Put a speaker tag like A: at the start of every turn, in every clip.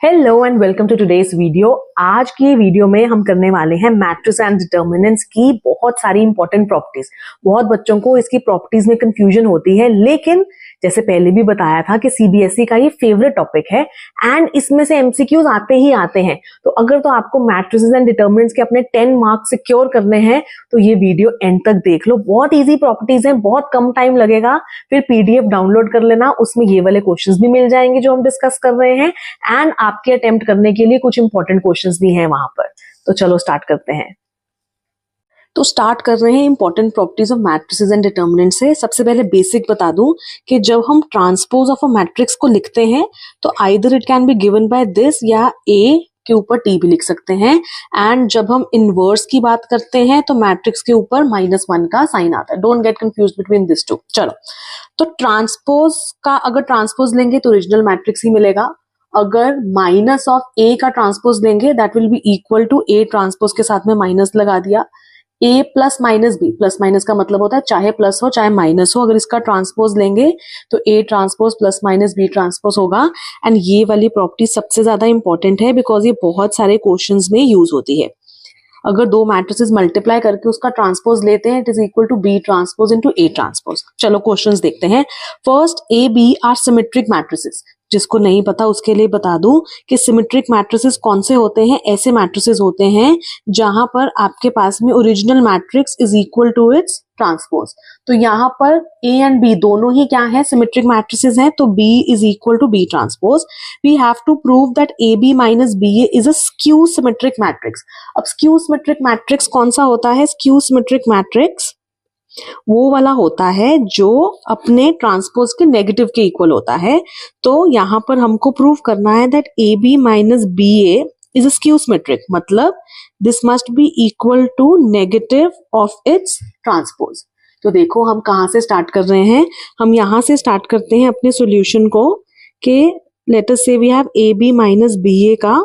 A: Hello and welcome to today's video. आज की video में हम करने वाले हैं मैट्रिक्स एंड डिटर्मिनेंट्स की बहुत सारी इंपॉर्टेंट प्रॉपर्टीज। बहुत बच्चों को इसकी प्रॉपर्टीज में कंफ्यूजन होती है, लेकिन जैसे पहले भी बताया था कि सीबीएसई का ये फेवरेट टॉपिक है एंड इसमें से एमसीक्यूज आते ही आते हैं। तो अगर तो आपको मैट्रिसेस एंड डिटर्मिनेंट्स के अपने 10 मार्क्स सिक्योर करने हैं तो ये वीडियो एंड तक देख लो। बहुत इजी प्रॉपर्टीज हैं, बहुत कम टाइम लगेगा। फिर पीडीएफ डाउनलोड कर लेना, उसमें ये वाले क्वेश्चंस भी मिल जाएंगे जो हम डिस्कस कर रहे हैं एंड आपके अटेम्प्ट करने के लिए कुछ इंपॉर्टेंट क्वेश्चंस भी हैं वहां पर। तो चलो स्टार्ट करते हैं। तो स्टार्ट कर रहे हैं important properties of matrices and determinants से। सबसे पहले बेसिक बता दूं कि जब हम ट्रांसपोज ऑफ अ मैट्रिक्स को लिखते हैं तो either it can be given by this या ए के ऊपर टी भी लिख सकते हैं। एंड जब हम इनवर्स की बात करते हैं तो मैट्रिक्स के ऊपर -1 का साइन आता है। Don't get confuse between this two. चलो, तो ट्रांसपोज का अगर ट्रांसपोज लेंगे तो ओरिजिनल मैट्रिक्स ही मिलेगा। अगर माइनस ऑफ ए का ट्रांसपोज लेंगे that will be equal to A transpose के साथ में माइनस लगा दिया। A plus minus B, plus minus का मतलब होता है चाहे प्लस हो चाहे माइनस हो। अगर इसका ट्रांसपोज लेंगे तो A transpose plus minus B transpose होगा। एंड ये वाली प्रॉपर्टी सबसे ज्यादा इंपॉर्टेंट है बिकॉज ये बहुत सारे क्वेश्चंस में यूज होती है। अगर दो मैट्रिसेस मल्टीप्लाई करके उसका ट्रांसपोज लेते हैं it is equal to B transpose into A transpose. चलो क्वेश्चंस देखते हैं। First, A B are symmetric matrices. जिसको नहीं पता उसके लिए बता दूं कि सिमेट्रिक मैट्रिसेस कौन से होते हैं। ऐसे मैट्रिसेस होते हैं जहां पर आपके पास में original matrix is equal to its transpose. तो यहाँ पर ए एंड बी दोनों ही क्या है, सिमेट्रिक मैट्रिसेस हैं, तो B is equal to B transpose. We have to prove that A B minus B A is a skew symmetric matrix. अब skew symmetric matrix कौन सा होता है? स्क्यू सिमेट्रिक मैट्रिक्स वो वाला होता है जो अपने ट्रांसपोज के नेगेटिव के इक्वल होता है। तो यहां पर हमको प्रूव करना है that A B minus B A is a skew symmetric, मतलब this must be equal to negative of its transpose. तो देखो हम कहां से स्टार्ट कर रहे हैं। हम यहां से स्टार्ट करते हैं अपने सॉल्यूशन को कि let us say we have A B minus B A का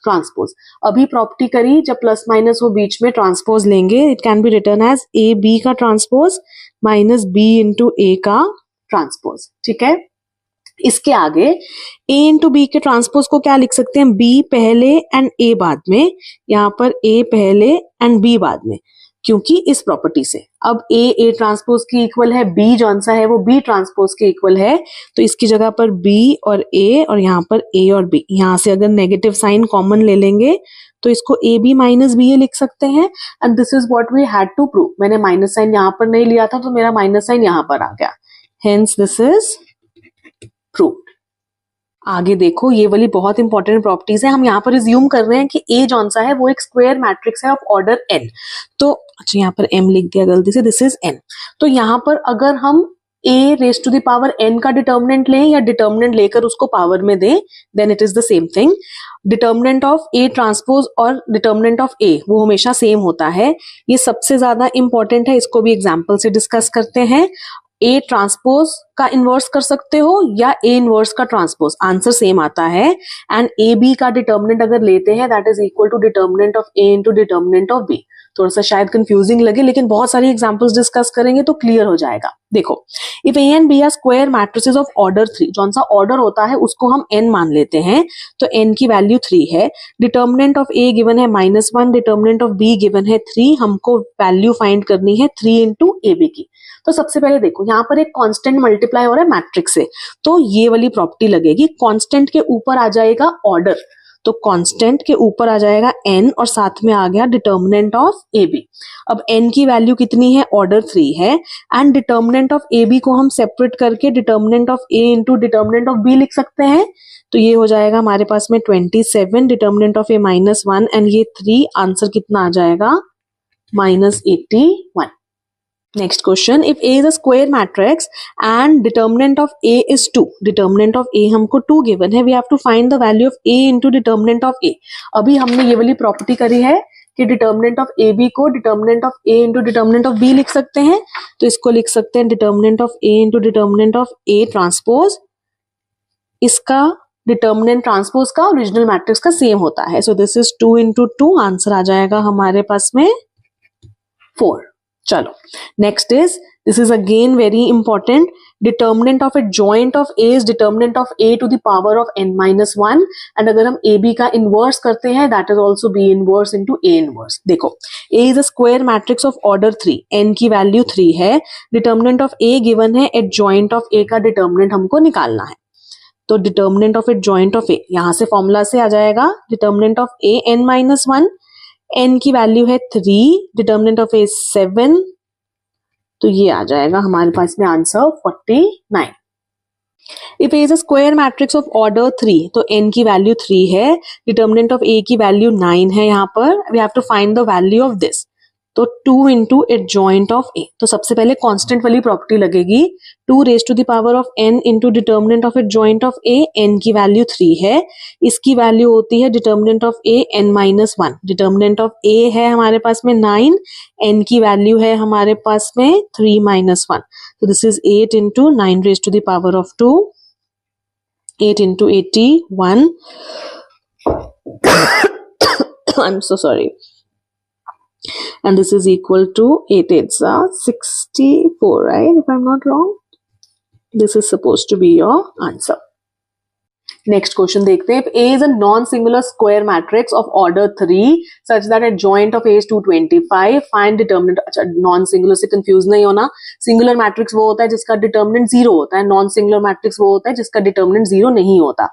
A: ट्रांसपोज। अभी प्रॉपर्टी करी जब प्लस माइनस हो बीच में ट्रांसपोज लेंगे it can be written as A B का transpose minus B into A का ट्रांसपोज। ठीक है, इसके आगे ए इंटू बी के ट्रांसपोज को क्या लिख सकते हैं? बी पहले एंड ए बाद में। यहाँ पर ए पहले एंड बी बाद में, क्योंकि इस प्रॉपर्टी से अब ए ट्रांसपोज की इक्वल है, बी जौन सा है वो बी ट्रांसपोज के इक्वल है। तो इसकी जगह पर बी और ए और यहाँ पर ए और बी, यहाँ से अगर नेगेटिव साइन कॉमन ले लेंगे तो इसको A B minus B A लिख सकते हैं। And this is what we had to prove. मैंने माइनस साइन यहाँ पर नहीं लिया था तो मेरा माइनस साइन यहाँ पर आ गया, हेंस दिस इज प्रूव्ड। आगे देखो, ये वाली बहुत इंपॉर्टेंट प्रॉपर्टीज है। हम यहाँ पर रिज्यूम कर रहे हैं कि ए जौन सा है वो एक स्क्वायर मैट्रिक्स है ऑफ ऑर्डर एन। तो अच्छा, यहाँ पर एम लिख दिया गलती से, दिस इज एन। तो यहाँ पर अगर हम A raise to the power n का डिटर्मिनेंट लें या डिटर्मिनेंट लेकर उसको पावर में दें then it is the same thing. Determinant of A transpose और डिटर्मिनेंट ऑफ ए वो हमेशा सेम होता है। ये सबसे ज्यादा इंपॉर्टेंट है, इसको भी एग्जाम्पल से डिस्कस करते हैं। ए ट्रांसपोज का इनवर्स कर सकते हो या ए इनवर्स का ट्रांसपोज, आंसर सेम आता है। एंड ए बी का डिटर्मिनेंट अगर लेते हैं that is equal to determinant of A into determinant of B. थोड़ा सा शायद कंफ्यूजिंग लगे लेकिन बहुत सारी एग्जांपल्स डिस्कस करेंगे तो क्लियर हो जाएगा। देखो, if A and B are square matrices of order 3, जौन सा ऑर्डर होता है उसको हम n मान लेते हैं, तो n की वैल्यू 3 है। डिटर्मिनेंट ऑफ a गिवन है -1, डिटर्मिनेंट ऑफ b गिवन है 3। हमको वैल्यू फाइंड करनी है 3 इंटू ए बी की। तो सबसे पहले देखो यहाँ पर एक कांस्टेंट मल्टीप्लाई हो रहा है मैट्रिक्स से, तो ये वाली प्रॉपर्टी लगेगी। कांस्टेंट के ऊपर आ जाएगा ऑर्डर, तो कांस्टेंट के ऊपर आ जाएगा n और साथ में आ गया डिटर्मिनेंट ऑफ ए बी। अब n की वैल्यू कितनी है? ऑर्डर 3 है। And determinant of A B को हम सेपरेट करके determinant of A into determinant of B लिख सकते हैं। तो ये हो जाएगा हमारे पास में 27, डिटर्मिनेंट ऑफ ए -1 एंड ये 3, आंसर कितना आ जाएगा? -81। Next question, if A is a square matrix and determinant of A is 2, determinant of A हमको 2 given है, we have to find the value of A into determinant of A। अभी हमने ये वाली property करी है कि डिटर्मिनेंट ऑफ ए बी को determinant of A into determinant of B लिख सकते हैं। तो इसको लिख सकते हैं determinant of A into determinant of A transpose. इसका डिटर्मिनेंट ट्रांसपोज का ओरिजिनल मैट्रिक्स का सेम होता है। So this is 2 into 2, answer आ जाएगा हमारे पास में 4। चलो next is, this is again very important, determinant of adjoint of A is determinant of A to the power of n minus 1 and अगर हम ए बी का इनवर्स करते हैं that is also B inverse into A inverse. देखो A is a square matrix of order 3, n की value 3 है, determinant of A given है, adjoint of A का डिटर्मिनेंट हमको निकालना है। तो determinant of adjoint of A यहां से फॉर्मूला से आ जाएगा, determinant of A n minus 1, n की वैल्यू है 3, डिटर्मिनेंट ऑफ ए 7, तो ये आ जाएगा हमारे पास में answer 49। If A is a square matrix of order 3, तो n की वैल्यू 3 है, डिटर्मिनेंट ऑफ a की वैल्यू 9 है, यहाँ पर we have to find the value of this, तो 2 इंटू एडजॉइंट ऑफ a। तो सबसे पहले कांस्टेंट वाली प्रॉपर्टी लगेगी, 2 raise to the power of n into determinant of adjoint of a, n की वैल्यू 3 है, इसकी वैल्यू होती है determinant of a n minus 1, determinant of a है हमारे पास में 9, n की वैल्यू है हमारे पास में 3 माइनस 1, तो this is 8 into 9 raise to the power of 2, 8 into 81 I'm so sorry, and this is equal to 8 8s are 64, right, if I'm not wrong. This is supposed to be your answer. Next question देखते हैं, A is a non singular square matrix of order 3 such that adjoint of A is 225, find determinant. अच्छा, non singular से confuse नहीं होना, singular matrix वो होता है जिसका डिटर्मिनेंट 0 होता है, नॉन सिंगुलर मैट्रिक्स वो होता है जिसका डिटर्मिनेंट 0 नहीं होता।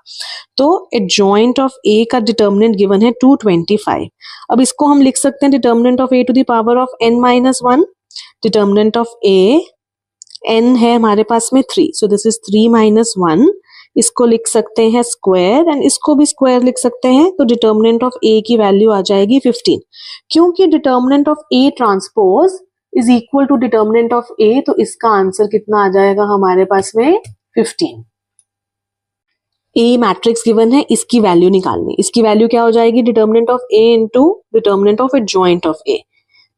A: तो एडजॉइंट ऑफ ए का डिटर्मिनेंट गिवन है 225, अब इसको हम लिख सकते हैं determinant of A to the power of n minus 1, determinant of A n है हमारे पास में 3, सो दिस इज 3 माइनस 1, इसको लिख सकते हैं स्क्वायर एंड इसको भी स्क्वायर लिख सकते हैं, तो डिटर्मिनेंट ऑफ ए की वैल्यू आ जाएगी 15, क्योंकि determinant of A transpose is equal to determinant of A, तो इसका आंसर कितना आ जाएगा हमारे पास में 15। ए मैट्रिक्स गिवन है, इसकी वैल्यू निकालनी, इसकी वैल्यू क्या हो जाएगी, determinant of A into determinant of adjoint of A,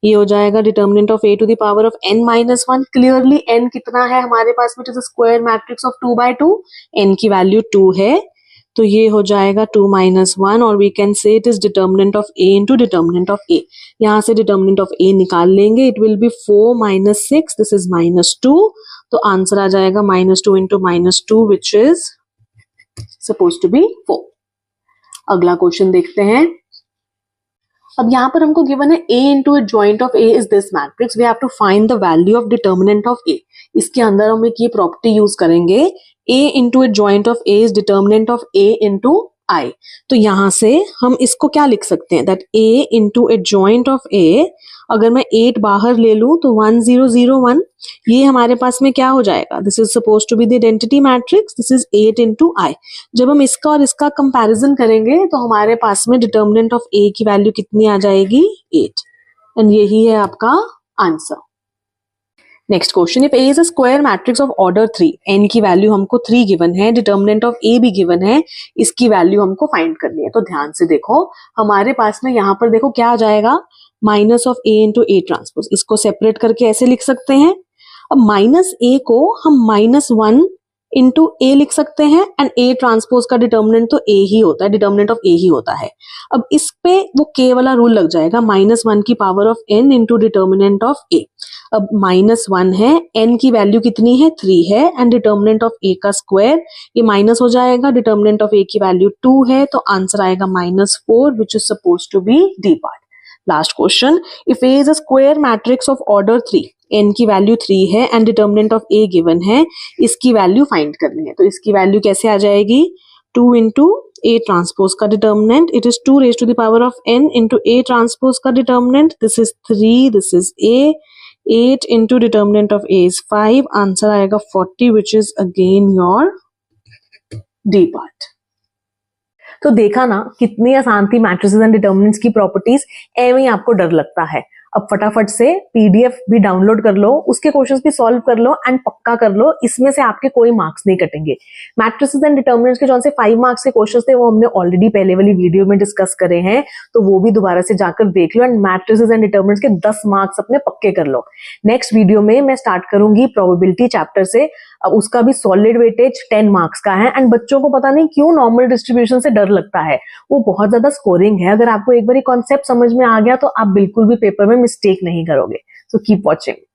A: ये हो जाएगा determinant of A to the power of n minus 1, clearly n कितना है हमारे पास में, it is a square matrix of 2 by 2, n की वैल्यू 2 है, तो ये हो जाएगा 2 माइनस 1, और we can say it is determinant of a into determinant of a, यहाँ से डिटर्मिनेंट ऑफ a निकाल लेंगे, it will be 4 minus 6, this is minus 2, तो आंसर आ जाएगा minus 2 into minus 2 which is suppose to be 4। अगला question देखते हैं, अब यहाँ पर हमको गिवन है a into adjoint of a is this matrix, we have to find the value of determinant of a। इसके अंदर हम एक ये प्रॉपर्टी यूज करेंगे, a into adjoint of a is determinant of a into i, तो यहां से हम इसको क्या लिख सकते हैं, that a into adjoint of a, अगर मैं 8 बाहर ले लूं तो 1001, ये हमारे पास में क्या हो जाएगा, this is suppose to be the identity matrix, this is 8 into I. जब हम इसका और इसका कंपैरिजन करेंगे तो हमारे पास में डिटर्मिनेंट ऑफ a की वैल्यू कितनी आ जाएगी, 8, एंड यही है आपका answer. Next question, if A is a square matrix of order 3, n की वैल्यू हमको 3 गिवन है, डिटर्मिनेंट ऑफ a भी गिवन है, इसकी वैल्यू हमको फाइंड करनी है। तो ध्यान से देखो, हमारे पास में यहाँ पर देखो क्या आ जाएगा, minus of a into A transpose, इसको सेपरेट करके ऐसे लिख सकते हैं। अब माइनस a को हम -1 इंटू ए लिख सकते हैं, एंड ए ट्रांसपोज का डिटर्मिनेंट तो a ही होता है, डिटर्मिनेंट ऑफ a ही होता है। अब इस पे वो k वाला रूल लग जाएगा, -1 की power of n into determinant of a। अब -1 है, n की वैल्यू कितनी है, 3 है, एंड डिटर्मिनेंट ऑफ a का स्क्वायर, ये माइनस हो जाएगा, डिटर्मिनेंट ऑफ a की वैल्यू 2 है, तो आंसर आएगा -4 which is suppose to be D part. Last question, if a is a square matrix of order 3, n की वैल्यू 3 है and determinant of a given है, इसकी वैल्यू फाइंड करनी है। तो इसकी वैल्यू कैसे आ जाएगी, 2 इंटू a ट्रांसपोज का determinant, it is 2 raise to the power of n into a transpose का determinant, this is 3, this is a, 8 into determinant of a is 5, answer आएगा 40 which is again your D part. तो देखा ना कितनी आसान थी matrices and determinants की properties, एवं ही आपको डर लगता है। अब फटाफट से पीडीएफ भी डाउनलोड कर लो, उसके क्वेश्चंस भी सॉल्व कर लो एंड पक्का कर लो, इसमें से आपके कोई मार्क्स नहीं कटेंगे। मैट्रिसेस एंड डिटर्मिनेंट्स के जो से 5 मार्क्स के क्वेश्चंस थे वो हमने ऑलरेडी पहले वाली वीडियो में डिस्कस करे हैं, तो वो भी दोबारा से जाकर देख लो, एंड मैट्रिसेस एंड डिटर्मिनेंट्स के 10 मार्क्स अपने पक्के कर लो। नेक्स्ट वीडियो में मैं स्टार्ट करूंगी प्रोबेबिलिटी चैप्टर से, अब उसका भी सॉलिड वेटेज 10 मार्क्स का है, एंड बच्चों को पता नहीं क्यों नॉर्मल डिस्ट्रीब्यूशन से डर लगता है, वो बहुत ज्यादा स्कोरिंग है। अगर आपको एक बार कॉन्सेप्ट समझ में आ गया तो आप बिल्कुल भी पेपर में मिस्टेक नहीं करोगे। So keep watching.